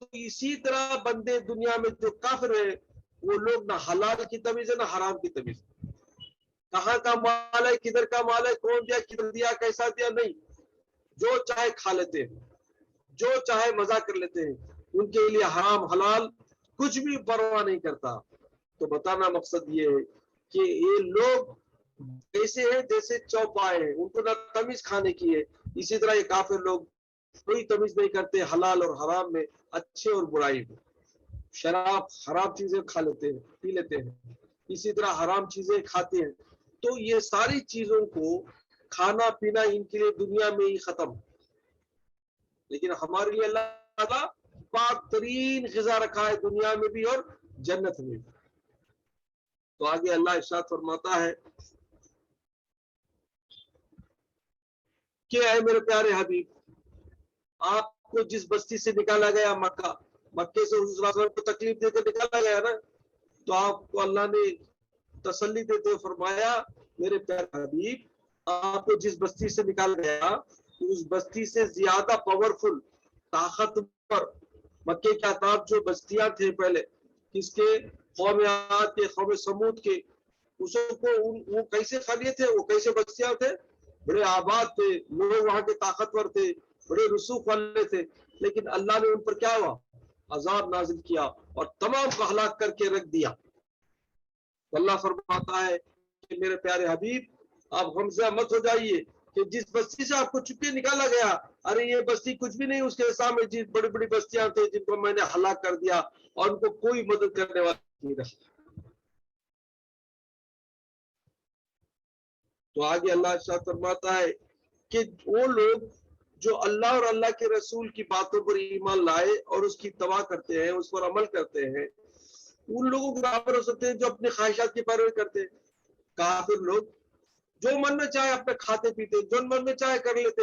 تو اسی طرح بندے دنیا میں جو کافر ہیں وہ لوگ نہ حلال کی تمیز ہے نہ حرام کی تمیز، کہاں کا مال ہے کدھر کا مال ہے کون دیا کدھر دیا کیسا دیا، نہیں، جو چاہے کھا لیتے ہیں، جو چاہے مزہ کر لیتے ہیں، ان کے لیے حرام حلال کچھ بھی پرواہ نہیں کرتا۔ تو بتانا مقصد یہ ہے کہ یہ لوگ ایسے ہیں جیسے چوپائے ہیں، ان کو نہ تمیز کھانے کی ہے، اسی طرح یہ کافر لوگ کوئی تمیز نہیں کرتے حلال اور حرام میں، اچھے اور برائی میں، شراب حرام چیزیں کھا لیتے ہیں پی لیتے ہیں، اسی طرح حرام چیزیں کھاتے ہیں۔ تو یہ ساری چیزوں کو کھانا پینا ان کے لیے دنیا میں ہی ختم، لیکن ہمارے لیے اللہ تعالیٰ پاک ترین غذا رکھا ہے دنیا میں بھی اور جنت میں بھی۔ تو آگے اللہ ارشاد فرماتا ہے کہ اے میرے پیارے حبیب، آپ کو جس بستی سے نکالا گیا مکے سے حضور صلی اللہ علیہ وسلم کو تکلیف دے کر نکالا گیا نا، تو آپ کو اللہ نے تسلی دیتے فرمایا میرے پیارے حبیب، آپ کو جس بستی سے نکالا گیا اس بستی سے زیادہ پاورفل، طاقتور مکے کے اطراف جو بستیاں تھے پہلے، کس کے؟ قوم عاد کے، قوم سمود کے، وہ کیسے خالی تھے، وہ کیسے بستیاں تھے؟ بڑے آباد تھے، لوگ وہاں کے طاقتور تھے، بڑے رسوخ والے تھے، لیکن اللہ نے ان پر کیا ہوا؟ عذاب نازل کیا اور تمام کو ہلاک کر کے رکھ دیا۔ اللہ فرماتا ہے کہ میرے پیارے حبیب، آپ غمزدہ مت ہو جائیے کہ جس بستی سے آپ کو چپکے نکالا گیا، ارے یہ بستی کچھ بھی نہیں اس کے سامنے، جس بڑی بڑی بستیاں تھے جن کو میں نے ہلاک کر دیا اور ان کو کوئی مدد کرنے والا نہیں رہا۔ تو آگے اللہ ارشاد فرماتا ہے کہ وہ لوگ جو اللہ اور اللہ کے رسول کی باتوں پر ایمان لائے اور اس کی اتباع کرتے ہیں، اس پر عمل کرتے ہیں، ان لوگوں کے برابر ہو سکتے ہیں جو اپنی خواہشات کی پیروی کرتے ہیں۔ کافر لوگ جو من میں چاہے اپنے کھاتے پیتے، جو من میں چاہے کر لیتے،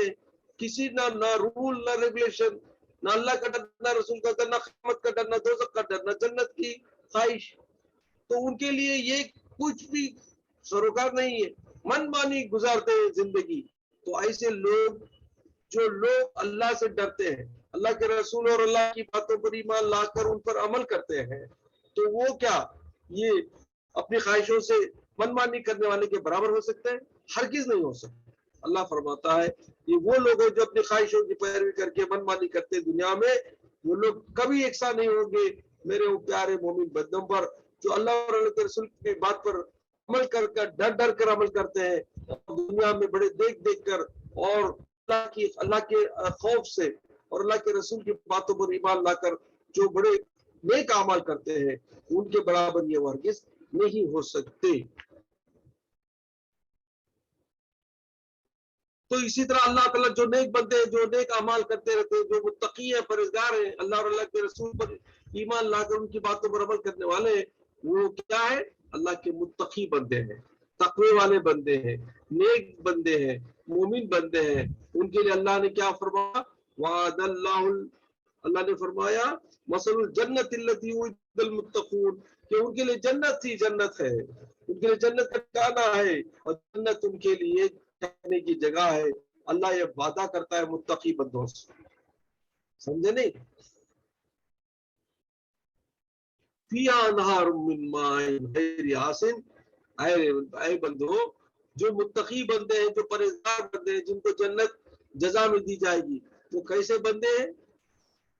کسی نہ رول نہ ریگولیشن، نہ اللہ کا ڈر نہ رسول کا ڈر نہ قیامت کا ڈر نہ دوزخ کا ڈر نہ جنت کی خواہش، تو ان کے لیے یہ کچھ بھی سروکار نہیں ہے، من مانی گزارتے ہیں زندگی۔ تو ایسے لوگ جو لوگ اللہ سے ڈرتے ہیں، اللہ کے رسول اور اللہ کی باتوں پر ایمان لا کر ان پر عمل کرتے ہیں، تو وہ کیا یہ اپنی خواہشوں سے من مانی کرنے والے کے برابر ہو سکتے ہیں؟ ہرگز نہیں ہو سکتے۔ اللہ فرماتا ہے کہ وہ لوگ جو اپنی خواہشوں کی پیروی کر کے من مانی کرتے دنیا میں، وہ لوگ کبھی یکساں نہیں ہوں گے میرے وہ پیارے مومن بندوں پر جو اللہ اور اللہ کے رسول کی بات پر عمل کر کر ڈر کر عمل کرتے ہیں، اور دنیا میں بڑے دیکھ کر اور اللہ کے خوف سے اور اللہ کے رسول کی باتوں پر ایمان لا کر جو بڑے نیک اعمال کرتے ہیں، ان کے برابر یہ ہرگز نہیں ہو سکتے۔ تو اسی طرح اللہ تعالیٰ جو نیک بندے ہیں، جو نیک اعمال کرتے رہتے ہیں، جو متقی ہیں، پرہیزگار ہیں، اللہ اور اللہ کے رسول پر ایمان لا کر ان کی باتوں پر عمل کرنے والے ہیں، وہ کیا ہے؟ اللہ کے متقی بندے ہیں، تقوی والے بندے ہیں، نیک بندے ہیں، مومن بندے ہیں۔ ان کے لیے اللہ نے کیا فرمایا؟ وعد اللہ نے فرمایا مثل الجنت التي وعد المتقون، کہ ان کے لیے جنت ہی جنت ہے، ان کے لیے جنت کا ٹھکانہ ہے، اور جنت ان کے لیے ٹھہرنے کی جگہ ہے۔ اللہ یہ وعدہ کرتا ہے متقی بندوں سے، سمجھے نہیں؟ فیہا انہار من ماء غیر آسن، اے بندو جو متقی بندے ہیں، جو پرہیزگار بندے ہیں، جن کو جنت جزا میں دی جائے گی، وہ کیسے بندے ہیں؟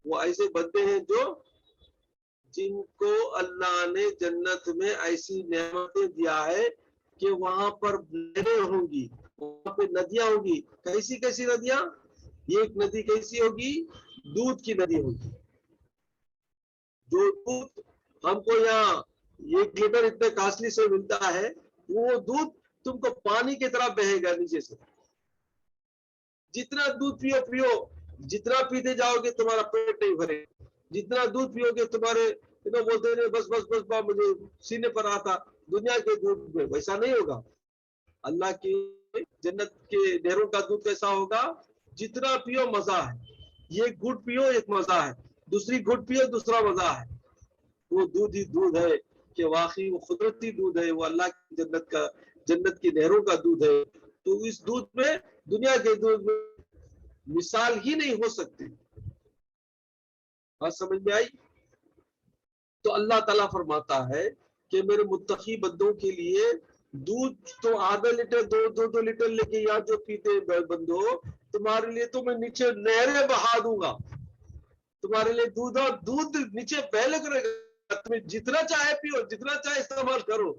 وہ ایسے بندے ہیں جو جن کو اللہ نے جنت میں ایسی نعمتیں دیا ہے کہ وہاں پر نہریں ہوں گی، وہاں پہ ندیاں ہوں گی۔ کیسی ندیاں؟ یہ ایک ندی کیسی ہوگی؟ دودھ کی ندی ہوگی۔ جو دودھ ہم کو یہاں 1 لیٹر اتنے کاسٹلی سے ملتا ہے، وہ دودھ تم کو پانی کی طرح بہے گا نیچے سے۔ جتنا دودھ پیو، جتنا پیتے جاؤ گے تمہارا پیٹ نہیں بھرے، جتنا دودھ پیو گے تمہارے بولتے ہیں بس مجھے سینے پر آتا۔ دنیا کے دودھ میں ویسا نہیں ہوگا۔ اللہ کی جنت کے نہروں کا دودھ کیسا ہوگا؟ جتنا پیو مزہ ہے، یہ گھٹ پیو ایک مزہ ہے، دوسری گھٹ پیو دوسرا مزہ ہے۔ وہ دودھ ہی دودھ ہے کہ واقعی وہ قدرتی دودھ ہے، وہ اللہ کی جنت کی نہروں کا دودھ ہے۔ تو اس دودھ میں دنیا کے دودھ میں مثال ہی نہیں ہو سکتی۔ بات سمجھ میں آئی؟ تو اللہ تعالیٰ فرماتا ہے کہ میرے متقی بندوں کے لیے دودھ تو آدھا لیٹر دو لیٹر لے کے یا جو پیتے بندو، تمہارے لیے تو میں نیچے نہریں بہا دوں گا، تمہارے لیے دودھ نیچے بہلے کرے گا، تمہیں جتنا چاہے پیو، جتنا چاہے استعمال کرو،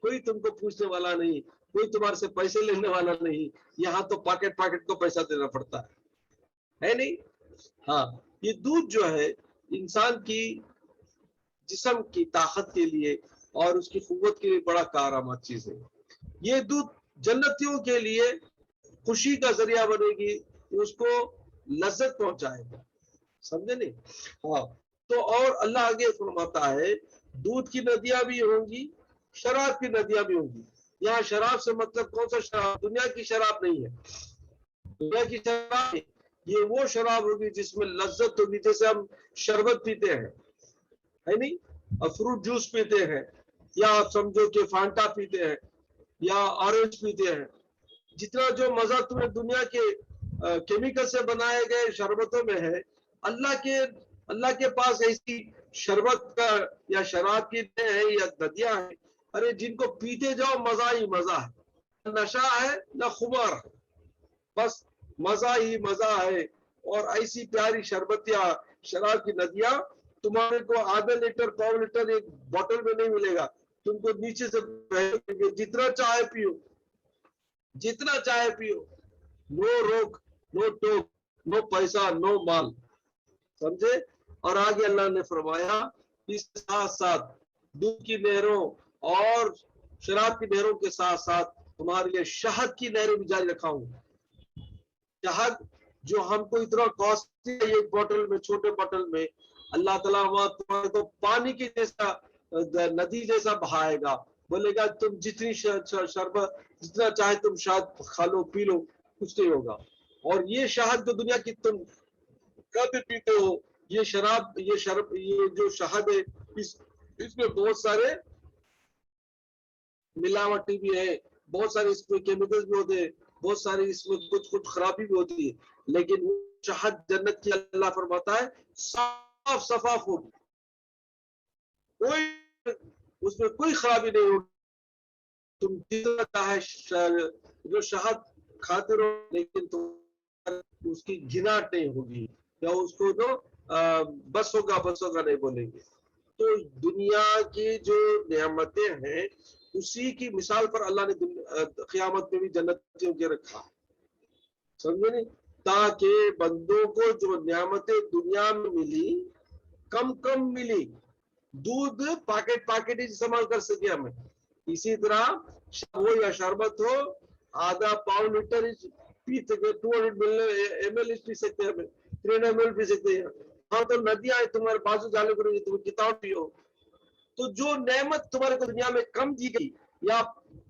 کوئی تم کو پوچھنے والا نہیں، کوئی تمہارے سے پیسے لینے والا نہیں. یہاں تو پاکٹ کو پیسہ دینا پڑتا ہے نہیں؟ ہاں، یہ دودھ جو ہے انسان کی جسم کی طاقت کے لیے اور اس کی قوت کے لیے بڑا کارآمد چیز ہے. یہ دودھ جنتیوں کے لیے خوشی کا ذریعہ بنے گی، اس کو لذت پہنچائے گا. سمجھے نہیں؟ ہاں. تو اور اللہ آگے فرماتا ہے دودھ کی ندیاں بھی ہوں گی، شراب کی ندیاں بھی ہوں گی. یہاں شراب سے مطلب کون سا شراب؟ دنیا کی شراب نہیں ہے. دنیا کی شراب یہ وہ شراب ہوگی جس میں لذت ہوگی، جیسے ہم شربت پیتے ہیں ہے نہیں، اور فروٹ جوس پیتے ہیں، یا آپ سمجھو کہ فانٹا پیتے ہیں یا آرنج پیتے ہیں. جتنا جو مزہ تمہیں دنیا کے کیمیکل سے بنائے گئے شربتوں میں ہے، اللہ کے پاس ایسی شربت کا یا شراب کی ہے یا ندیاں ہیں، ارے جن کو پیتے جاؤ مزہ ہی مزہ ہے، نشہ ہے نہ خمار ہے، بس مزہ ہی مزہ ہے. اور ایسی پیاری شربتیاں، شراب کی ندیاں تمہارے کو آدھا لیٹر پاؤ لیٹر ایک بوتل میں نہیں ملے گا، تم کو نیچے سے جتنا چاہے پیو، جتنا چاہے پیو، نو روک نو ٹوک، نو پیسہ نو مال. سمجھے؟ اور آگے اللہ نے فرمایا اس کے ساتھ ساتھ دودھ کی نہروں اور شراب کی نہروں کے ساتھ ساتھ تمہارے لیے شہد کی نہریں بھی جاری رکھا ہوں. شہد جو ہم کو اتنا کاسٹلی ہے ایک بوتل میں، چھوٹے بوتل میں، اللہ تعالیٰ وہاں تمہارے کو پانی کی جیسا ندی جیسا بہائے گا، بولے گا تم جتنی شربت جتنا چاہے تم شہد کھا لو پی لو، کچھ نہیں ہوگا. اور یہ شہد جو دنیا کی تم کب پیتے ہو، یہ شراب یہ جو شہد ہے اس میں بہت سارے ملاوٹی بھی ہے، بہت سارے اس میں کیمیکل بھی ہوتے ہیں، بہت سارے اس میں کچھ خرابی بھی ہوتی ہے، لیکن وہ شہد جنت کی اللہ فرماتا ہے صاف شفاف ہوگی، کوئی اس میں کوئی خرابی نہیں ہوگی. تم جتنا چاہے جو شہد کھاتے رہو، لیکن تم اس کی گھناٹ نہیں ہوگی، یا اس کو تو بس ہوگا نہیں بولیں گے. تو دنیا کی جو نعمتیں ہیں اسی کی مثال پر اللہ نے قیامت میں بھی جنتیوں کے رکھا، سمجھے نہیں؟ تاکہ بندوں کو جو نعمتیں دنیا میں ملی کم ملی، دودھ پاکٹ استعمال کر سکے ہمیں، اسی طرح ہو یا شربت ہو آدھا پاؤ لیٹر پی سکتے، 200 ml پی سکتے ہیں، 300 ml پی سکتے ہیں. ہاں تو ندیاں تمہارے بازو جانے کرو گی، تمہیں کتاب پیو. تو جو نعمت تمہارے کو دنیا میں کم دی گئی یا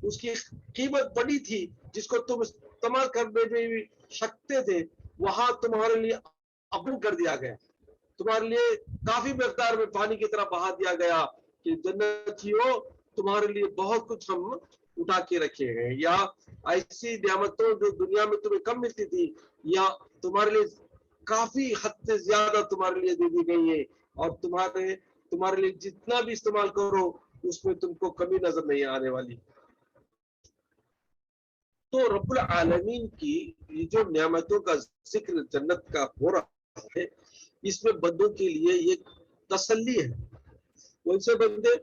اس کی قیمت بڑی تھی جس کو تم استعمال کرنے میں سکتے تھے، وہاں تمہارے لیے اپن کر دیا گیا، تمہارے لیے کافی مقدار میں پانی کی طرح بہا دیا گیا کہ جنتیوں تمہارے لیے بہت کچھ ہم اٹھا کے رکھے ہیں. یا ایسی نعمتوں جو دنیا میں تمہیں کم ملتی تھی یا تمہارے لیے کافی حد سے زیادہ تمہارے لیے دے دی گئی ہے، اور تمہارے لیے جتنا بھی استعمال کرو اس میں تم کو کمی نظر نہیں آنے والی. تو رب العالمین کی یہ جو نعمتوں کا ذکر جنت کا ہو رہا ہے، اس میں بندوں کے لیے یہ تسلی ہے. کون سے بندے؟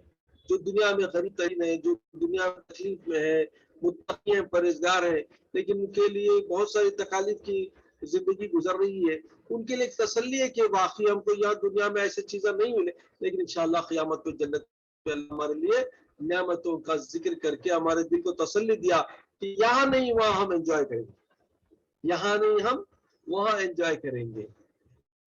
جو دنیا میں غریب ترین ہے، جو دنیا میں تکلیف میں ہے، متقی ہیں، پرہیزگار ہیں، لیکن ان کے لیے بہت ساری تکالیف کی زندگی گزر رہی ہے. ان کے لیے ایک تسلی ہے کہ واقعی ہم کو یہاں دنیا میں ایسی چیزیں نہیں ملے، لیکن انشاءاللہ قیامت کو جنت میں اللہ ہمارے لیے نعمتوں کا ذکر کر کے ہمارے دل کو تسلی دیا کہ یہاں نہیں وہاں ہم انجوائے کریں گے، یہاں نہیں ہم وہاں انجوائے کریں گے.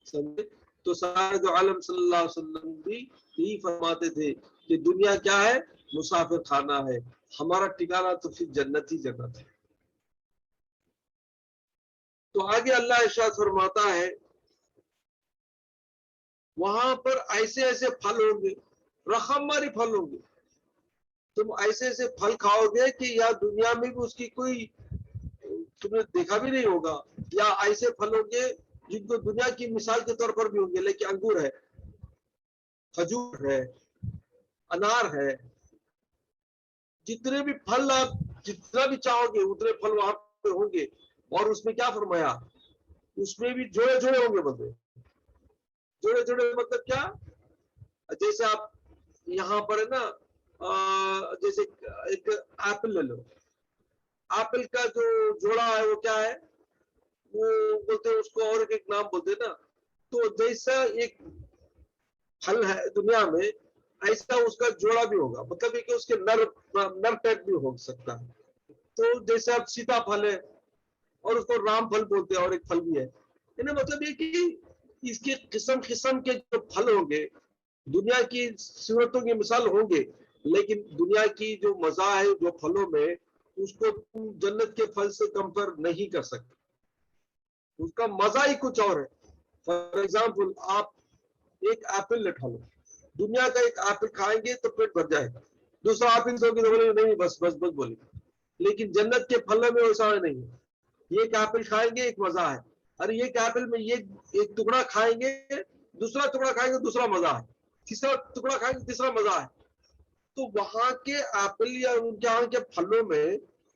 سمجھے؟ تو سرکار عالم صلی اللہ علیہ وسلم بھی یہی فرماتے تھے کہ دنیا کیا ہے؟ مسافر خانہ ہے، ہمارا ٹھکانہ تو پھر جنت ہی جنت ہے. تو آگے اللہ ارشاد فرماتا ہے وہاں پر ایسے ایسے پھل ہوں گے، رقماری پھل ہوں گے، تم ایسے ایسے پھل کھاؤ گے کہ یا دنیا میں بھی اس کی کوئی تم نے دیکھا بھی نہیں ہوگا، یا ایسے پھل ہوں گے جن کو دنیا کی مثال کے طور پر بھی ہوں گے، لیکن انگور ہے، کھجور ہے، انار ہے، جتنے بھی پھل آپ جتنا بھی چاہو گے اتنے پھل وہاں پہ ہوں گے. اور اس میں کیا فرمایا، اس میں بھی جوڑے جوڑے ہوں گے بندے. جوڑے جوڑے مطلب کیا، جیسے آپ یہاں پر ہے نا جیسے ایک ایپل لے لو، ایپل کا جو جوڑا ہے وہ کیا ہے، وہ بولتے ہیں اس کو اور ایک نام بولتے ہیں نا. تو جیسا ایک پھل ہے دنیا میں، ایسا اس کا جوڑا بھی ہوگا، مطلب کہ اس کے نر ٹائپ بھی ہو سکتا ہے. تو جیسے اب سیتا پھل ہے اور اس کو رام پھل بولتے ہیں، اور ایک پھل بھی ہے. مطلب یہ کہ اس کے قسم قسم کے جو پھل ہوں گے، دنیا کی صورتوں کی مثال ہوں گے، لیکن دنیا کی جو مزہ ہے جو پھلوں میں، اس کو تم جنت کے پھل سے کمپیئر نہیں کر سکتے. اس کا مزہ ہی کچھ اور ہے. فار ایگزامپل آپ ایک ایپل اٹھا لو، دنیا کا ایک ایپل کھائیں گے تو پیٹ بھر جائے گا، دوسرا ایپل دو گے تو بولیں گے نہیں بس بس بس بولیں گے. لیکن جنت کے پھلوں میں ویسا نہیں ہے. یہ ایک ایپل کھائیں گے ایک مزہ ہے، اور یہ ایپل میں یہ ایک ٹکڑا کھائیں گے، دوسرا ٹکڑا کھائیں گے دوسرا مزہ ہے، تیسرا ٹکڑا کھائیں گے تیسرا مزہ ہے. تو وہاں کے ایپل یا ان کے یہاں کے پھلوں میں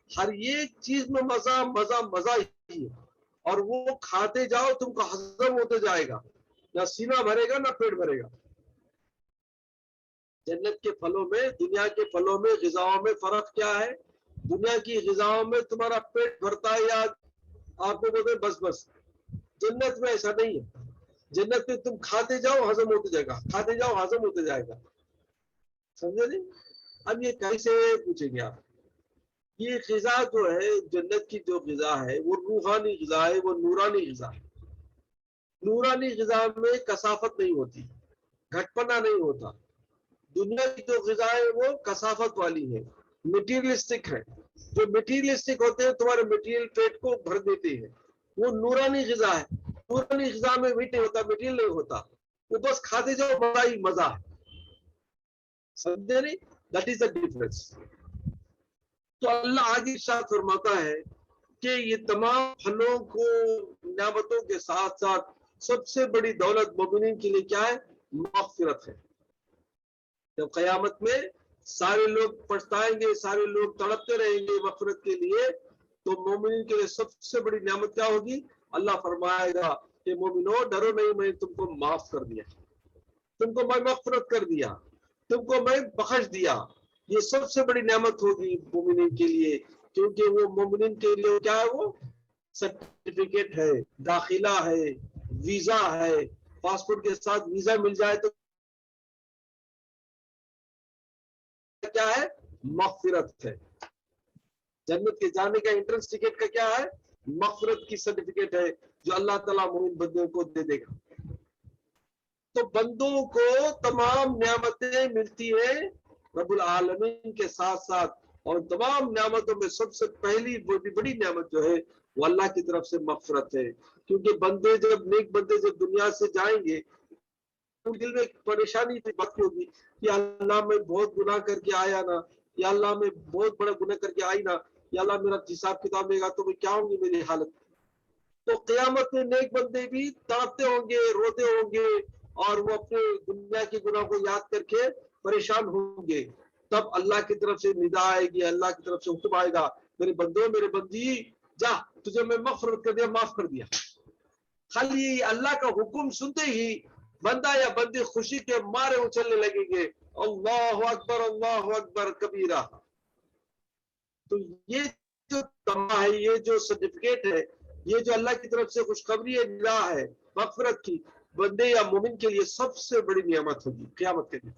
ہر ایک چیز میں مزہ مزہ مزہ ہی ہے. اور وہ کھاتے جاؤ تم کو ہضم ہوتے جائے گا، نہ سینہ بھرے گا نہ پیٹ بھرے گا. جنت کے پھلوں میں دنیا کے پھلوں میں غذاؤں میں فرق کیا ہے؟ دنیا کی غذاؤں میں تمہارا پیٹ بھرتا ہے یا آپ کو بولتے بس بس. جنت میں ایسا نہیں ہے. جنت میں تم کھاتے جاؤ ہضم ہوتے جائے گا، کھاتے جاؤ ہضم ہوتے جائے گا. سمجھے نہیں؟ اب یہ کیسے پوچھیں گے آپ؟ یہ غذا جو ہے جنت کی جو غذا ہے وہ روحانی غذا ہے، وہ نورانی غذا ہے. نورانی غذا میں کثافت نہیں ہوتی، گھٹپنا نہیں ہوتا. دنیا کی جو غذا ہے وہ کثافت والی ہے، میٹیریلسٹک ہے. جو میٹیریلسٹک ہوتے ہیں تمہارے میٹیریل پیٹ کو بھر دیتے ہیں. وہ نورانی غذا ہے. نورانی غذا میں میٹ نہیں ہوتا، میٹیریل نہیں ہوتا، وہ بس کھاتے جاؤ مزہ ہی مزہ ہے. سمجھے نہیں؟ That is the difference. تو اللہ آگے ارشاد فرماتا ہے کہ یہ تمام پھلوں کو نعمتوں کے ساتھ ساتھ سب سے بڑی دولت مومنین کے لیے کیا ہے؟ مغفرت ہے. جب قیامت میں سارے لوگ پچھتائیں گے، سارے لوگ تڑپتے رہیں گے مغفرت کے لیے، تو مومنین کے لیے سب سے بڑی نعمت کیا ہوگی؟ اللہ فرمائے گا کہ مومنو ڈرو نہیں، میں تم کو معاف کر دیا، تم کو میں مغفرت کر دیا، تم کو میں بخش دیا. یہ سب سے بڑی نعمت ہوگی مومنین کے لیے، کیونکہ وہ مومنین کے لیے کیا ہے؟ وہ سرٹیفکیٹ ہے، داخلہ ہے، ویزا ہے. پاسپورٹ کے ساتھ ویزا مل جائے تو کیا ہے؟ مغفرت ہے. جنت کے جانے کا انٹرنس ٹکٹ کا کیا ہے؟ مغفرت کی سرٹیفکیٹ ہے جو اللہ تعالیٰ مومن بندوں کو دے دے گا. تو بندوں کو تمام نعمتیں ملتی ہیں رب العالمین کے ساتھ ساتھ، اور تمام نعمتوں میں سب سے پہلی بڑی نعمت جو ہے وہ اللہ کی طرف سے مغفرت ہے. کیونکہ بندے جب نیک بندے جب دنیا سے جائیں گے تو دل میں ایک پریشانی کی بات ہوگی کہ اللہ میں بہت گناہ کر کے آیا نا، یا اللہ میں بہت بڑا گناہ کر کے آئی نا، یا اللہ میرا حساب کتاب لے گا تو میں کیا ہوں گی میری حالت. تو قیامت میں نیک بندے بھی تڑپتے ہوں گے، روتے ہوں گے، اور وہ اپنے دنیا کے گناہ کو یاد کر کے پریشان ہوں گے. تب اللہ کی طرف سے ندا آئے گی، اللہ کی طرف سے حکم آئے گا، میرے بندو میرے بندی جا، تجھے میں مغفرت کر دیا، معاف کر دیا. خالی اللہ کا حکم سنتے ہی بندہ یا بندی خوشی کے مارے اچھلنے لگیں گے، اللہ اکبر کبیرہ. تو یہ جو تمام ہے، یہ جو سرٹیفکیٹ ہے، یہ جو اللہ کی طرف سے خوشخبری ہے، ندا ہے مغفرت کی، بندے یا مومن کے لیے سب سے بڑی نعمت ہوگی قیامت کے دن.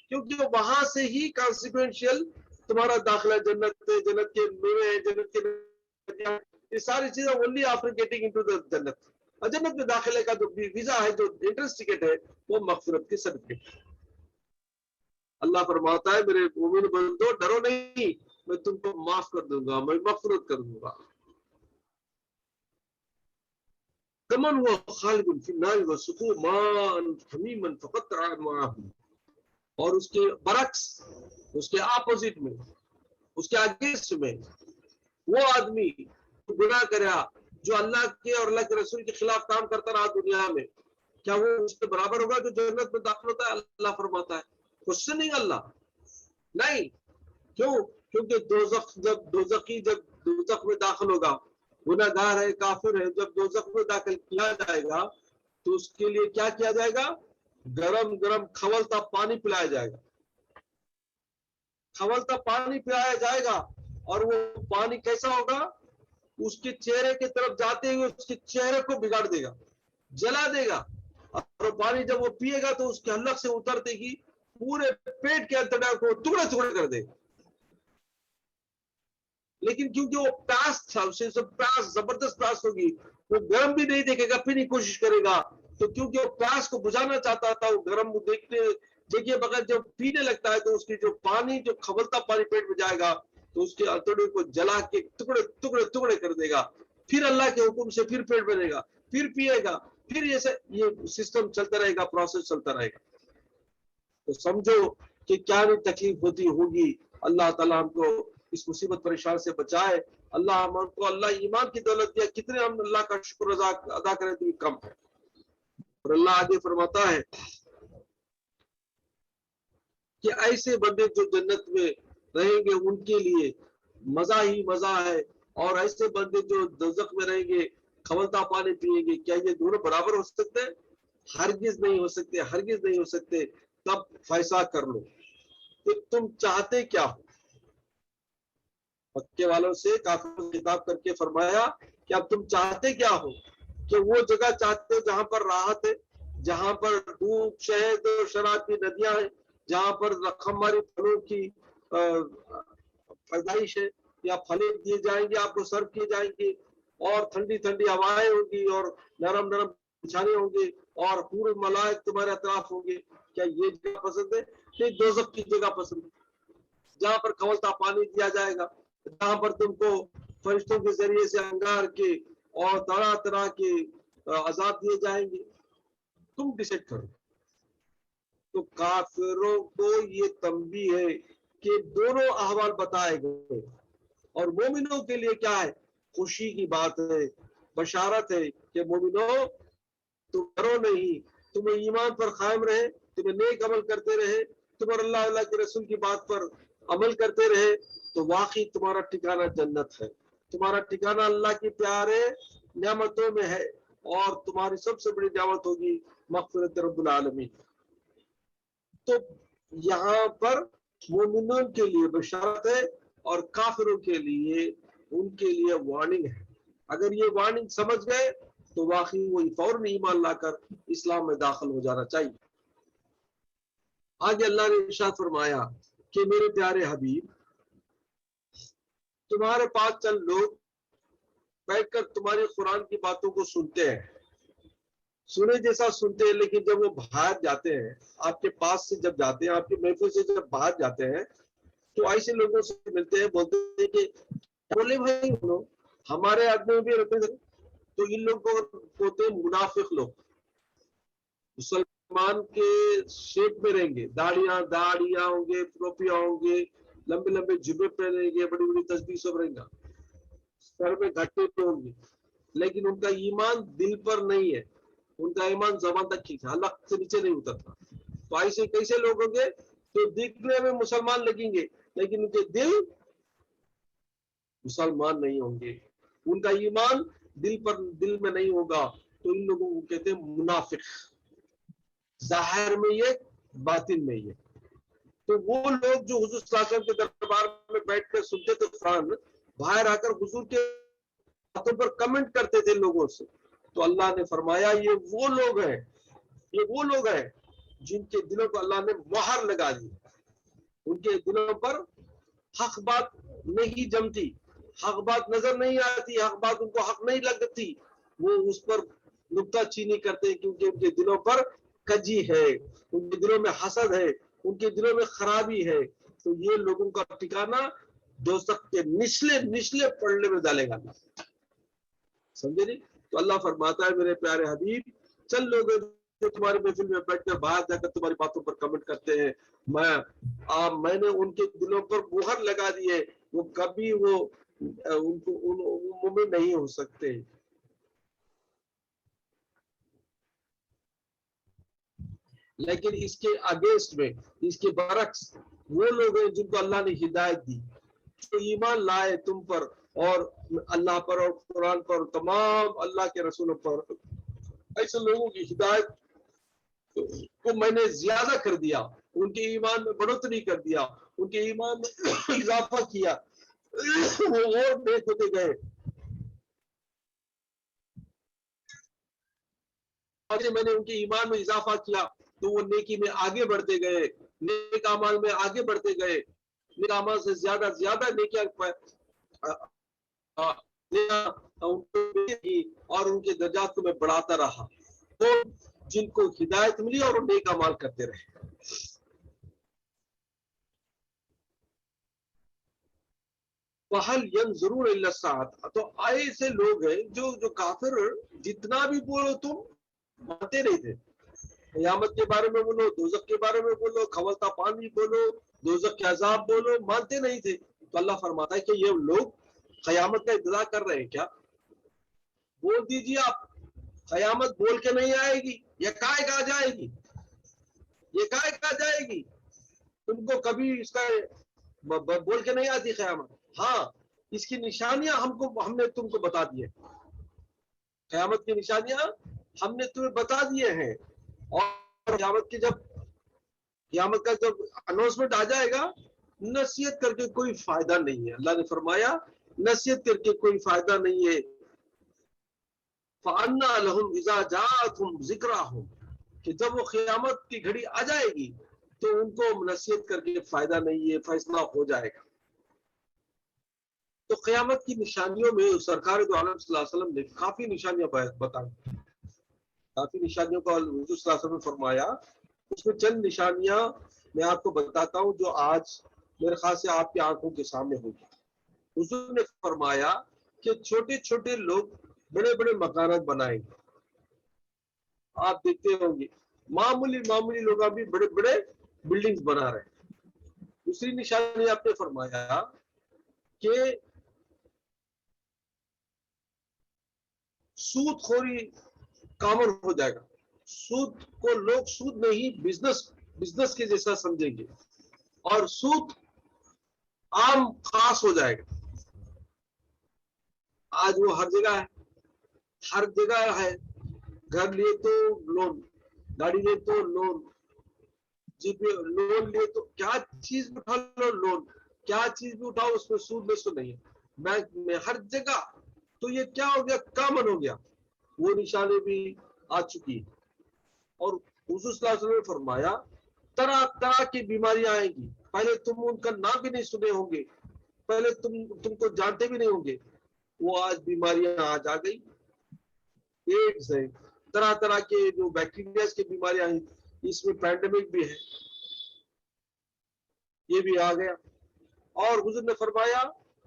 کیونکہ وہاں سے ہی کانسیکوینشل تمہارا داخلہ جنت ہے، جنت کے میوے ہیں، جنت کے یہ ساری چیزیں only after getting into the جنت. اور جنت میں داخلے کا جو ویزا ہے، جو انٹرنس ٹکٹ ہے، وہ مغفرت کی سرٹیفکیٹ. اللہ فرماتا ہے میرے مومن بندو ڈرو نہیں، میں تم کو معاف کر دوں گا، میں مغفرت کر دوں گا. کمن ہوا خالد فی النار وسقوا ماء حمیما فقطع امعاءهم. اور اس کے برعکس، اس کے اپوزٹ میں، اس کے اگینسٹ میں، وہ آدمی گناہ کرا جو اللہ کے اور اللہ کے رسول کے خلاف کام کرتا رہا دنیا میں، کیا وہ اس کے برابر ہوگا جو جنت میں داخل ہوتا ہے؟ اللہ فرماتا ہے کوشچننگ اللہ نہیں. کیوں؟ کیونکہ جب دوزخ میں داخل ہوگا، گناہ گار ہے، کافر ہے، جب دوزخ میں داخل کیا جائے گا تو اس کے لیے کیا کیا جائے گا؟ گرم گرم کھولتا پانی پلایا جائے گا، کھولتا پانی پلایا جائے گا. اور وہ پانی کیسا ہوگا؟ اس کے چہرے کی طرف جاتے ہوئے اس کے چہرے کو بگاڑ دے گا، جلا دے گا. اور پانی جب وہ پیے گا تو اس کے حلق سے اترتے ہی پورے پیٹ کے اندر کو ٹکڑے ٹکڑے کر دے گا. لیکن کیونکہ وہ پیاس تھا، اسے سب پیاس زبردست پیاس ہوگی، وہ گرم بھی نہیں دیکھے گا، پینے کی کوشش کرے گا. تو کیونکہ وہ پیاس کو بجھانا چاہتا تھا، وہ گرم دیکھیے بغیر جب پینے لگتا ہے تو اس کی جو پانی، جو کھولتا پانی پیٹ میں جائے گا تو اس کے اتڑے کو جلا کے ٹکڑے ٹکڑے ٹکڑے کر دے گا. پھر اللہ کے حکم سے پھر پیٹ بھرے گا، پھر پیے گا، پھر یہ سسٹم چلتا رہے گا، پروسیس چلتا رہے گا. تو سمجھو کہ کیا نہیں تکلیف ہوتی ہوگی. اللہ تعالیٰ ہم کو اس مصیبت پریشان سے بچائے. اللہ ہم کو اللہ ایمان کی دولت دیا، کتنے ہم اللہ کا شکر ادا کریں تو یہ کم ہے. اور اللہ آگے فرماتا ہے کہ ایسے بندے جو جنت میں رہیں گے ان کے لیے مزہ ہی مزہ ہے، اور ایسے بندے جو دوزخ میں رہیں گے کھولتا پانی پیئیں گے. کیا یہ دونوں برابر ہو سکتے ہیں؟ ہرگز نہیں ہو سکتے، ہرگز نہیں ہو سکتے. تب فیصلہ کر لو کہ تم چاہتے کیا ہو. مکے والوں سے کافر خطاب کر کے فرمایا کہ اب تم چاہتے کیا ہو؟ کہ وہ جگہ چاہتے ہو جہاں پر راحت ہے، جہاں پر دودھ شہد اور شراب کی ندیاں ہیں، جہاں پر رقماری پھلوں کی پیدائش ہے، یا پھلے دیے جائیں گے آپ کو، سرو کیے جائیں گے، اور ٹھنڈی ٹھنڈی ہوائیں ہوں گی، اور نرم نرم بچھانے ہوں گے، اور پورے ملائک تمہارے اطراف ہوں گے. کیا یہ جگہ پسند ہے؟ کہ دوزخ کی جگہ پسند ہے جہاں پر کھولتا پانی دیا جائے گا، جہاں پر تم کو فرشتوں کے ذریعے سے انگار کے اور طرح طرح کے عذاب دیے جائیں گے؟ تم ڈیسائیڈ کرو. تو کافروں کو یہ تنبیہ ہے کہ دونوں احوال بتائے گئے، اور مومنوں کے لیے کیا ہے؟ خوشی کی بات ہے، بشارت ہے کہ مومنوں تم ڈرو نہیں، تم ایمان پر قائم رہے، تم نیک عمل کرتے رہے، تم اور اللہ کے رسول کی بات پر عمل کرتے رہے تو واقعی تمہارا ٹھکانہ جنت ہے. تمہارا ٹھکانہ اللہ کی پیارے نعمتوں میں ہے، اور تمہاری سب سے بڑی نعمت ہوگی مغفرت رب العالمین. تو یہاں پر مومنوں کے لیے بشارت ہے اور کافروں کے لیے ان کے لیے وارننگ ہے. اگر یہ وارننگ سمجھ گئے تو واقعی وہی فوراً ایمان لا کر اسلام میں داخل ہو جانا چاہیے. آگے اللہ نے ارشاد فرمایا کہ میرے پیارے حبیب، تمہارے پاس چند لوگ بیٹھ کر تمہاری قرآن کی باتوں کو سنتے ہیں، سنے جیسا سنتے ہیں، لیکن جب وہ باہر جاتے ہیں، آپ کے پاس سے جب جاتے ہیں، آپ کے محفل سے جب باہر جاتے ہیں تو ایسے لوگوں سے ملتے ہیں، بولتے ہیں کہ بولے بھائی لوگ ہمارے آدمی میں بھی رہتے ہیں. تو ان لوگوں کو ہوتے ہیں منافق لوگ، مسلمان کے شیپ میں رہیں گے، داڑیاں ہوں گے، ٹوپیاں ہوں گے، لمبے لمبے جبے پہنیں گے، بڑی بڑی تسبیح سب رہیں گا، سر میں گھٹے ہوں گے، لیکن ان کا ایمان دل پر نہیں ہے، ان کا ایمان زبان تک ہی تھا، حلق سے نیچے نہیں اترتا. تو ایسے کیسے لوگ ہوں گے؟ تو دیکھنے میں مسلمان لگیں گے لیکن ان کے دل مسلمان نہیں ہوں گے، ان کا ایمان دل میں نہیں ہوگا. تو ان لوگوں کو کہتے ہیں منافق، ظاہر میں یہ، باطن میں یہ. تو وہ لوگ جو حضور صلی اللہ علیہ وسلم کے دربار میں بیٹھ کر سنتے تھے قرآن، باہر آ کر حضور کے باتوں پر کمنٹ کرتے تھے لوگوں سے. تو اللہ نے فرمایا یہ وہ لوگ ہیں جن کے دلوں کو اللہ نے مہر لگا دی. ان کے دلوں پر حق بات نہیں جمتی، حق بات نظر نہیں آتی، حق بات ان کو حق نہیں لگتی، وہ اس پر نکتہ چینی کرتے ہیں، کیونکہ ان کے دلوں پر کجی ہے، ان کے دلوں میں حسد ہے، ان کے دلوں میں خرابی ہے. تو یہ لوگوں کا ٹھکانہ دوزخ کے نچلے پڑنے میں ڈالے گا. سمجھے نہیں؟ تو اللہ فرماتا ہے میرے پیارے حبیب، چل لوگ جو تمہاری محفل میں بیٹھ کر باہر جا کر تمہاری باتوں پر کمنٹ کرتے ہیں، میں نے ان کے دلوں پر مہر لگا دی ہے، وہ کبھی وہ مومن نہیں ہو سکتے. لیکن اس کے اگینسٹ میں، اس کے برعکس وہ لوگ ہیں جن کو اللہ نے ہدایت دی، جو ایمان لائے تم پر اور اللہ پر اور قرآن پر، تمام اللہ کے رسولوں پر، ایسے لوگوں کی ہدایت کو میں نے زیادہ کر دیا، ان کے ایمان میں بڑھوتری کر دیا، ان کے ایمان میں اضافہ کیا، وہ اور نیک ہوتے گئے۔ میں نے ان کے ایمان میں اضافہ کیا تو وہ نیکی میں آگے بڑھتے گئے، نیک اعمال میں آگے بڑھتے گئے، نیک اعمال سے زیادہ زیادہ نیکیاں اور ان کے درجات کو میں بڑھاتا رہا، وہ جن کو ہدایت ملی اور وہ نیک اعمال کرتے رہے۔ وَهَلْ يَنْظُرُونَ إِلَّا السَّاعَةَ، تو ایسے لوگ ہیں جو کافر جتنا بھی بولو تم مانتے نہیں تھے، قیامت کے بارے میں بولو، دوزخ کے بارے میں بولو، کھولتا پانی بولو، دوزخ کے عذاب بولو، مانتے نہیں تھے۔ تو اللہ فرماتا ہے کہ یہ لوگ قیامت کا انتظار کر رہے ہیں کیا؟ بول دیجیے آپ، قیامت بول کے نہیں آئے گی، یہ کائے کا جائے گی، یہ کائے کا جائے گی، تم کو کبھی اس کا بول کے نہیں آتی قیامت۔ ہاں، اس کی نشانیاں ہم نے تم کو بتا دی ہے، قیامت کی نشانیاں ہم نے تمہیں بتا دیے ہیں، اور قیامت کا جب اناؤنسمنٹ آ جائے گا، نصیحت کر کے کوئی فائدہ نہیں ہے۔ اللہ نے فرمایا نصیحت کر کے کوئی فائدہ نہیں ہے۔ فَأَنَّىٰ لَهُمْ إِذَا جَاءَتْهُمْ ذِكْرَاهُمْ، کہ جب وہ قیامت کی گھڑی آ جائے گی تو ان کو نصیحت کر کے فائدہ نہیں ہے، فیصلہ ہو جائے گا۔ تو قیامت کی نشانیوں میں سرکار دو عالم صلی اللہ علیہ وسلم نے کافی نشانیاں بتائیں، کافی نشانیوں کا حضور صلی اللہ علیہ وسلم نے فرمایا۔ اس میں چند نشانیاں میں آپ کو بتاتا ہوں جو آج میرے خیال سے آپ کی آنکھوں کے سامنے ہوگی۔ حضور نے فرمایا کہ چھوٹے چھوٹے لوگ بڑے بڑے مکانات بنائیں گے، آپ دیکھتے ہوں گے معمولی لوگ بھی بڑے بڑے بلڈنگز بنا رہے ہیں۔ دوسری نشانی آپ نے فرمایا کہ سود خوری کامن ہو جائے گا، سود کو لوگ سود نہیں بزنس کے جیسا سمجھیں گے، اور سود عام خاص ہو جائے گا۔ آج وہ ہر جگہ ہے، گھر لیے تو لون، گاڑی لیے تو لون، لون لیے تو کیا چیز بھی اٹھا لو لون، کیا چیز بھی اٹھاؤ اس میں سود نہیں ہے، بینک میں ہر جگہ۔ تو یہ کیا ہو گیا؟ کامن ہو گیا، وہ نشانے بھی آ چکی ہے۔ اور حضور صلی اللہ علیہ وسلم نے فرمایا طرح طرح کی بیماریاں آئیں گی، پہلے تم ان کا نام بھی نہیں سنے ہوں گے، پہلے تم کو جانتے بھی نہیں ہوں گے، وہ آج بیماریاں آج آ گئی۔ ایڈز ہے، طرح طرح کے جو بیکٹیریا کی بیماریاں ہیں، اس میں پینڈیمک بھی ہے، یہ بھی آ گیا۔ اور حضور نے فرمایا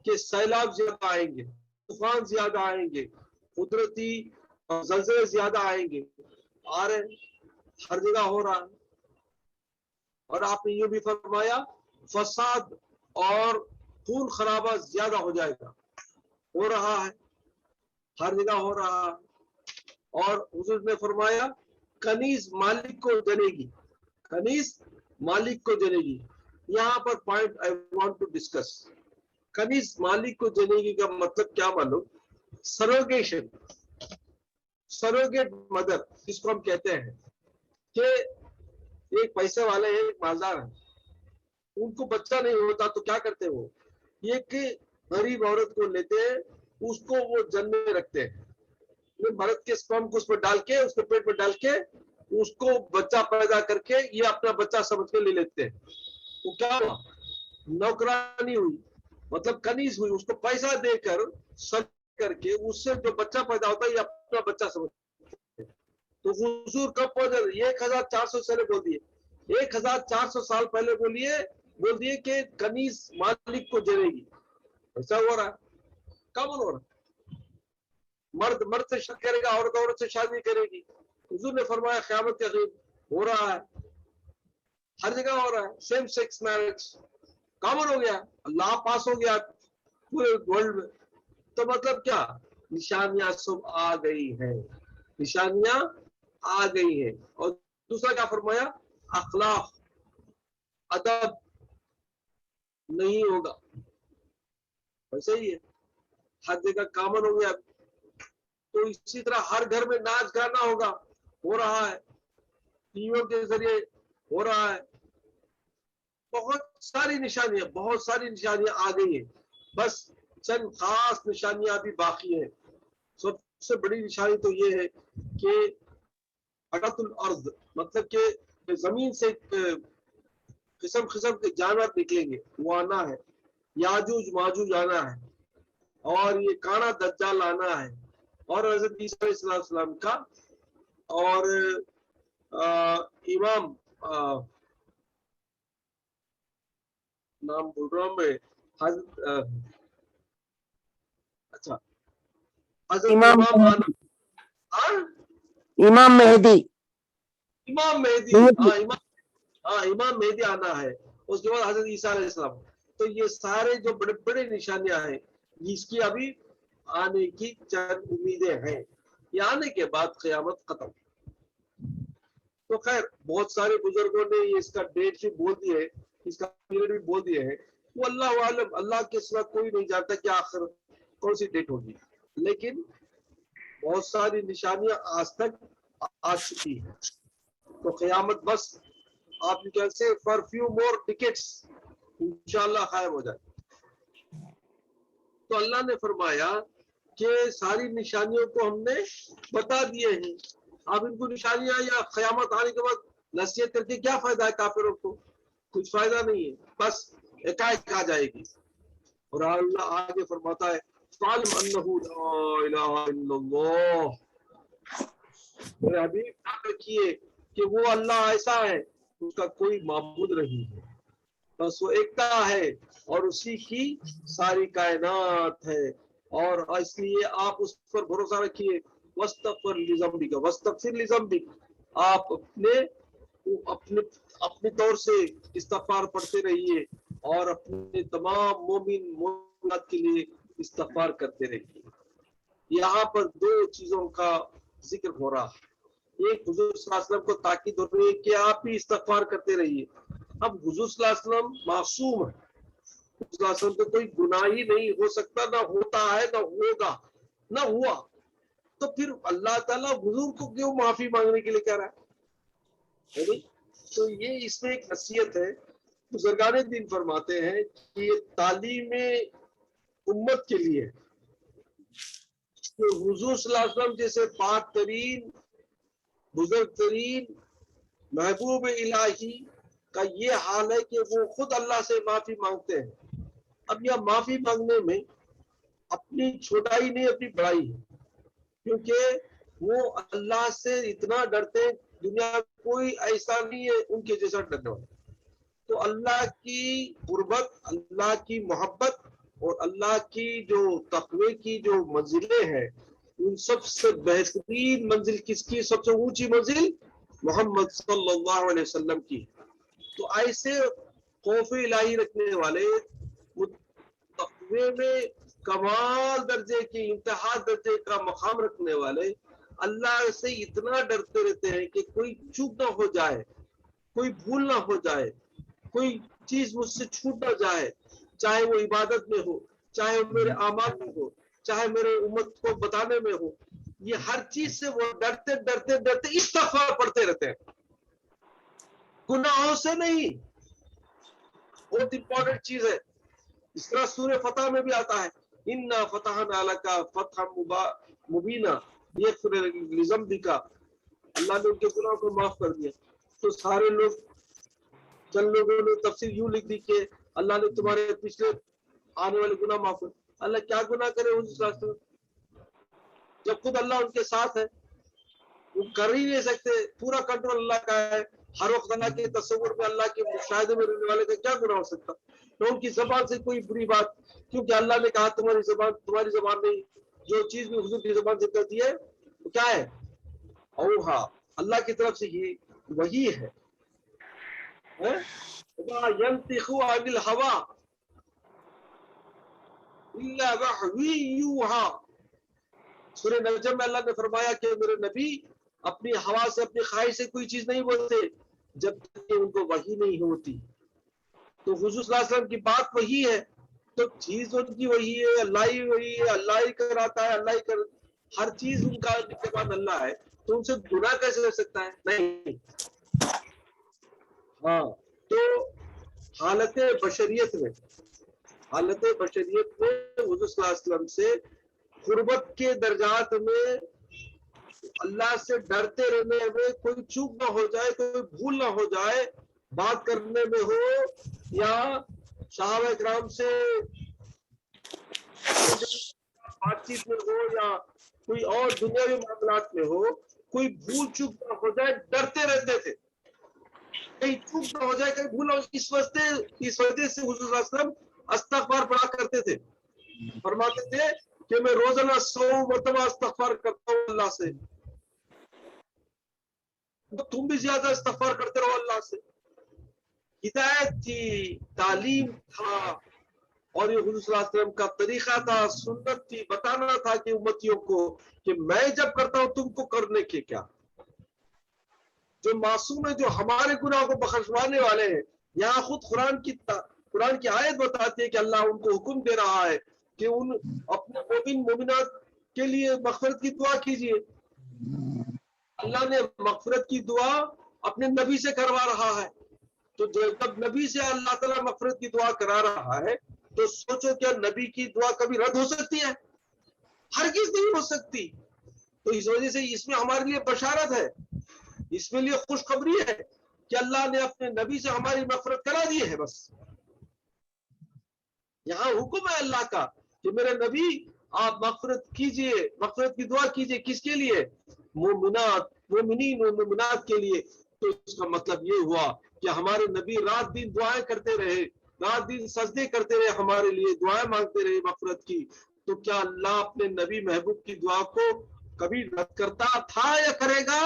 کہ سیلاب زیادہ آئیں گے، طوفان زیادہ آئیں گے، قدرتی زلزلے زیادہ آئیں گے، آ رہے ہیں، ہر جگہ ہو رہا ہے۔ اور آپ نے یہ بھی فرمایا فساد اور خون خرابہ زیادہ ہو جائے گا، ہو رہا ہے، ہر جگہ ہو رہا ہے۔ اور حضور نے فرمایا کنیز مالک کو جنے گی، کنیز مالک کو جنے گی۔ یہاں پر point I want to discuss, Kaneez Malik کو جنے گی کا مطلب کیا معلوم؟ سروگیشن، سروگیٹ مدر جس کو ہم کہتے ہیں، کہ ایک پیسے والے ہیں، ایک مالدار ہیں، ان کو بچہ نہیں ہوتا تو کیا کرتے وہ؟ ایک غریب عورت کو لیتے ہیں، اس کو وہ جن میں رکھتے ہیں، مرد کے سپرم کو اس میں ڈال کے، اس کے پیٹ میں ڈال کے، اس کو بچہ پیدا کر کے یہ اپنا بچہ سمجھ کے لے لیتے ہیں۔ وہ کیا ہوا؟ نوکرانی ہوئی، مطلب کنیز ہوئی، اس کو پیسہ دے کر سب کر کے اس سے جو بچہ پیدا ہوتا ہے یہ اپنا بچہ سمجھتے ہیں۔ تو حضور کب پہنچے؟ 1400 سے بول دیے، 1400 سال پہلے بول دیے کہ کنیز مالک کو جنے گی۔ ایسا ہو رہا ہے، کب ہو رہا ہے؟ مرد سے شادی کرے گا، عورت سے شادی کرے گی۔ حضور نے فرمایا قیامت کے قریب ہو رہا ہے، ہر جگہ ہو رہا ہے، سیم سیکس میرج کامن ہو گیا، لا پاس ہو گیا پورے ورلڈ میں۔ تو مطلب کیا؟ نشانیاں سب آ گئی ہیں، نشانیاں آ گئی ہیں۔ اور دوسرا کیا فرمایا؟ اخلاق ادب نہیں ہوگا. ویسے ہی ہے ہر جگہ کامن ہو گیا. تو اسی طرح ہر گھر میں ناچ گانا ہوگا, ہو رہا ہے, ٹی ویوں کے ذریعے ہو رہا ہے. بہت ساری نشانیاں آ گئی ہیں. بس چند خاص نشانیاں ابھی باقی ہیں. سب سے بڑی نشانی تو یہ ہے کہ حرکت الارض, مطلب کہ زمین سے قسم قسم کے جانور نکلیں گے, وہ آنا ہے. یاجوج ماجوج آنا ہے, اور یہ کانا دجال آنا ہے, اور حضرت عیسیٰ علیہ السلام کا اور امام نام بول رہا ہوں میں, حضرت اچھا حضرت امام آنا, امام مہدی, امام مہدی, امام مہدی آنا ہے. اس کے بعد حضرت عیسیٰ علیہ السلام. تو یہ سارے جو بڑے بڑے نشانیاں ہیں, اس کی ابھی آنے کی چند امیدیں ہیں. یہ آنے کے بعد قیامت ختم. تو خیر بہت سارے بزرگوں نے اس کا ڈیٹ بھی بول دی ہے, اس کا پیریڈ بھی بول دیے ہیں. وہ اللہ عالم, اللہ کے سوا کوئی نہیں جانتا کہ آخر کون سی ڈیٹ ہوگی. لیکن بہت ساری نشانیاں آج تک آ چکی ہیں. تو قیامت بس آپ کیسے فار فیو مور ٹکٹس انشاءاللہ قائم ہو جائے. تو اللہ نے فرمایا کہ ساری نشانیوں کو ہم نے بتا دیے ہیں. اب ان کو نشانیاں یا قیامت آنے کے بعد نصیحت کر کے کیا فائدہ ہے کافروں کو؟ کچھ فائدہ نہیں ہے, بس ایک آ جائے گی. اور اللہ آگے فرماتا ہے فَعْلَمْ أَنَّهُ لَا إِلَهَ إِلَّا اللَّهُ, میرے حبیب یاد رکھیے کہ وہ اللہ ایسا ہے اس کا کوئی معبود نہیں ہے, بس وہ ایکتا ہے اور اسی کی ساری کائنات ہے. اور اس لیے آپ اس پر بھروسہ رکھیے. وَاسْتَغْفِرْ لِذَنبِكَ وَاسْتَغْفِرْ لِذَنبِكَ, آپ اپنے طور سے استغفار پڑھتے رہیے اور اپنے تمام مومنات کے لیے استغفار کرتے رہیے. یہاں پر دو چیزوں کا ذکر ہو رہا ہے. ایک حضور صلی اللہ علیہ وسلم کو تاکید ہو رہی ہے کہ آپ ہی استغفار کرتے رہیے. اب حضور صلی اللہ علیہ وسلم معصوم ہے, حضور صلی اللہ علیہ وسلم تو کوئی گناہ ہی نہیں ہو سکتا, نہ ہوتا ہے, نہ ہوگا, نہ ہوا. تو پھر اللہ تعالیٰ حضور کو کیوں معافی مانگنے کے لیے کہہ رہا ہے؟ تو یہ اس میں ایک نصیحت ہے. بزرگان دین فرماتے ہیں کہ یہ تعلیم امت کے لیے کہ حضور صلی اللہ علیہ وسلم جیسے پاک ترین, بزرگ ترین, محبوب الہی کا یہ حال ہے کہ وہ خود اللہ سے معافی مانگتے ہیں. اب یہ معافی مانگنے میں اپنی چھوٹائی نہیں, اپنی بڑائی ہے, کیونکہ وہ اللہ سے اتنا ڈرتے ہیں, دنیا میں کوئی ایسا نہیں ہے ان کے جیسا ڈرنے والا. تو اللہ کی قربت, اللہ کی محبت اور اللہ کی جو تقوی کی جو منزلیں ہیں, ان سب سے بہترین منزل کس کی, سب سے اونچی منزل محمد صلی اللہ علیہ وسلم کی. تو ایسے خوف الہی رکھنے والے, تقوی میں کمال درجے کی, انتہا درجے کا مقام رکھنے والے اللہ سے اتنا ڈرتے رہتے ہیں کہ کوئی چوک نہ ہو جائے, کوئی بھول نہ ہو جائے, کوئی چیز مجھ سے چھوٹ نہ جائے, چاہے وہ عبادت میں ہو, چاہے وہ میرے اعمال میں ہو, چاہے میرے امت کو بتانے میں ہو. یہ ہر چیز سے وہ ڈرتے ڈرتے ڈرتے استغفار پڑھتے رہتے ہیں, گناہوں سے نہیں. بہت امپورٹنٹ چیز ہے. اس طرح سورہ فتح میں بھی آتا ہے اِنَّا فَتَحْنَا لَكَ فَتْحًا مُبِينًا لِيَغْفِرَ لِذَنبِكَ, اللہ نے ان کے گناہوں کو معاف کر دیا. تو سارے لوگ, چند لوگوں نے تفسیر یوں لکھ دی کہ اللہ نے تمہارے پچھلے آنے والے گناہ معاف کر. اللہ کیا گناہ کرے حضور صلی اللہ علیہ وسلم جب خود اللہ ان کے ساتھ ہے؟ وہ کر ہی نہیں سکتے, پورا کنٹرول اللہ کا ہے. ہر وقت اللہ کے تصور میں, اللہ کے مشاہدے میں رہنے والے کا کیا گناہ ہو سکتا؟ تو ان کی زبان سے کوئی بری بات, کیونکہ اللہ نے کہا تمہاری زبان نہیں, جو چیز بھی حضور کی زبان سے کرتی ہے وہ کیا ہے؟ اوہا, اللہ کی طرف سے ہی وہی ہے. يَنْطِقُ عَنِ الْهَوَىٰ إِلَّا وَحْيٌ يُوحَىٰ. سورہ نجم میں اللہ نے فرمایا کہ میرے نبی اپنی ہوا سے, اپنی خواہش سے کوئی چیز نہیں بولتے, جب تک کہ ان کو وحی نہیں ہوتی. تو حضور صلی اللہ علیہ وسلم کی بات وہی ہے، تو چیز ان کی وہی ہے، اللہ ہی وہی ہے، اللہ ہی کراتا ہے، اللہ ہی کر، ہر چیز ان کا نگہبان اللہ ہے، تو ان سے گناہ کیسے ہو سکتا ہے؟ نہیں. ہاں تو حالت بشریت میں حضور صلی اللہ علیہ وسلم سے قربت کے درجات میں اللہ سے ڈرتے رہنے میں کوئی چوک نہ ہو جائے، کوئی بھول نہ ہو جائے، بات کرنے میں ہو یا صحابہ اکرام سے بات چیت میں ہو یا کوئی اور دنیاوی معاملات میں ہو، کوئی بھول چوک نہ ہو جائے، ڈرتے رہتے تھے کہیں چوک نہ ہو جائے، کہیں بھول نہ ہو جائے. اس وجہ سے حضور صلی اللہ علیہ وسلم استغفار پڑھا کرتے تھے. فرماتے تھے کہ میں روزانہ 100 مرتبہ استغفار کرتا ہوں اللہ سے. تو تم بھی زیادہ استغفار کرتے رہو اللہ سے. ہدایت تھی، تعلیم تھا، اور یہ حضور صلی اللہ علیہ وسلم کا طریقہ تھا، سنت تھی، بتانا تھا کہ امتیوں کو کہ میں جب کرتا ہوں تم کو کرنے کے کیا. جو معصوم ہے، جو ہمارے گناہ کو بخشوانے والے ہیں، یہاں خود قرآن کی آیت بتاتی ہے کہ اللہ ان کو حکم دے رہا ہے کہ ان اپنے مومنات کے لیے مغفرت کی دعا کیجیے. اللہ نے مغفرت کی دعا اپنے نبی سے کروا رہا ہے. تو جب نبی سے اللہ تعالیٰ مغفرت کی دعا کرا رہا ہے تو سوچو کیا نبی کی دعا کبھی رد ہو سکتی ہے؟ ہرگز نہیں ہو سکتی. تو اس وجہ سے اس میں ہمارے لیے بشارت ہے، اس میں لیے خوشخبری ہے کہ اللہ نے اپنے نبی سے ہماری مغفرت کرا دی ہے. بس یہاں حکم ہے اللہ کا کہ میرے نبی آپ مغفرت کیجئے، مغفرت کی دعا کیجئے. کس کے لیے؟ مومنین و مومنات کے لیے. تو اس کا مطلب یہ ہوا کہ ہمارے نبی رات دن دعائیں کرتے رہے، رات دن سجدے کرتے رہے، ہمارے لیے دعائیں مانگتے رہے مغفرت کی. تو کیا اللہ اپنے نبی محبوب کی دعا کو کبھی رد کرتا تھا یا کرے گا؟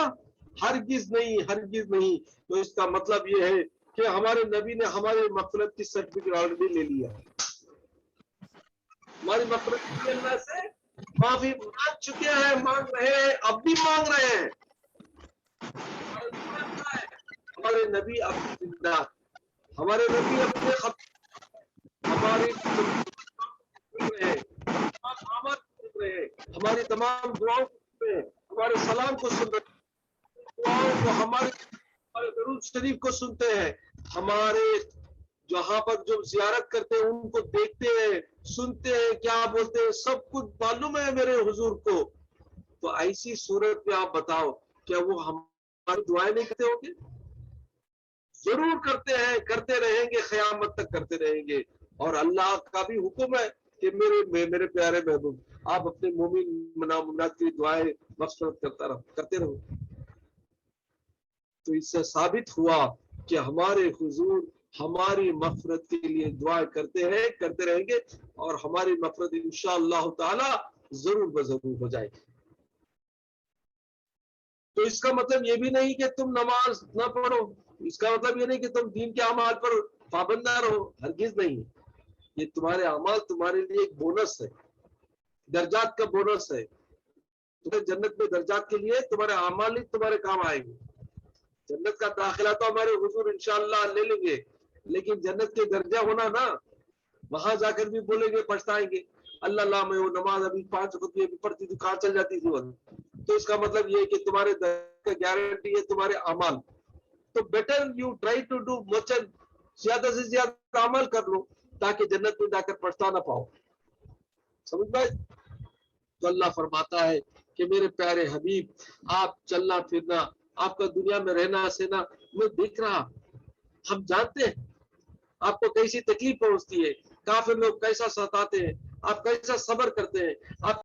ہرگز نہیں، ہرگز نہیں. تو اس کا مطلب یہ ہے کہ ہمارے نبی نے ہمارے مغفرت کی سرٹیفکیٹ آلریڈی لے لیا. ہماری مغفرت کی اللہ سے معافی مانگ چکے ہیں، مانگ رہے ہیں، اب بھی مانگ رہے ہیں. ہمارے نبی اب زندہ، ہمارے نبی اپنے ہماری ہماری تمام دعاؤں کو، ہمارے سلام کو سن رہے ہیں، دعاؤں کو، ہمارے درود شریف کو سنتے ہیں، ہمارے جہاں پر جو زیارت کرتے ہیں ان کو دیکھتے ہیں، سنتے ہیں، کیا بولتے ہیں، سب کچھ معلوم ہے میرے حضور کو. تو ایسی صورت میں آپ بتاؤ کیا وہ ہماری دعائیں نہیں کرتے ہوں گے؟ ضرور کرتے ہیں، کرتے رہیں گے، قیامت تک کرتے رہیں گے. اور اللہ کا بھی حکم ہے کہ میرے پیارے محبوب آپ اپنے مومن منامنات کی دعائیں مغفرت کرتے رہو. تو اس سے ثابت ہوا کہ ہمارے حضور ہماری مغفرت کے لیے دعائیں کرتے ہیں، کرتے رہیں گے، اور ہماری مغفرت انشاءاللہ تعالی ضرور بضرور ہو جائے گی. تو اس کا مطلب یہ بھی نہیں کہ تم نماز نہ پڑھو، اس کا مطلب یہ نہیں کہ تم دین کے اعمال پر پابند نہ رہو، ہرگز نہیں. یہ تمہارے اعمال تمہارے لیے ایک بونس ہے، درجات کا بونس ہے. تمہیں جنت میں درجات کے لیے تمہارے اعمال ہی تمہارے کام آئیں گے. جنت کا داخلہ تو ہمارے حضور انشاءاللہ لے لیں گے، لیکن جنت کے درجہ ہونا نا، وہاں جا کر بھی بولیں گے، پچھتائیں گے، اللہ میں وہ نماز ابھی 5 وقت بھی پڑھتی تھی، کہاں چل جاتی تھی وہ. تو اس کا مطلب یہ ہے کہ تمہارے درجے کا گارنٹی ہے تمہارے اعمال. تو better you try to do much, زیادہ سے زیادہ عمل کر لو تاکہ جنت میں جا کر پچھتا نہ پاؤ. سمجھ پائے؟ تو اللہ فرماتا ہے کہ میرے پیارے حبیب آپ چلنا پھرنا، آپ کا دنیا میں رہنا سہنا میں دیکھ رہا، ہم جانتے ہیں آپ کو کیسی تکلیف پہنچتی ہے، کافر لوگ کیسا ستاتے ہیں، آپ کیسا صبر کرتے ہیں، آپ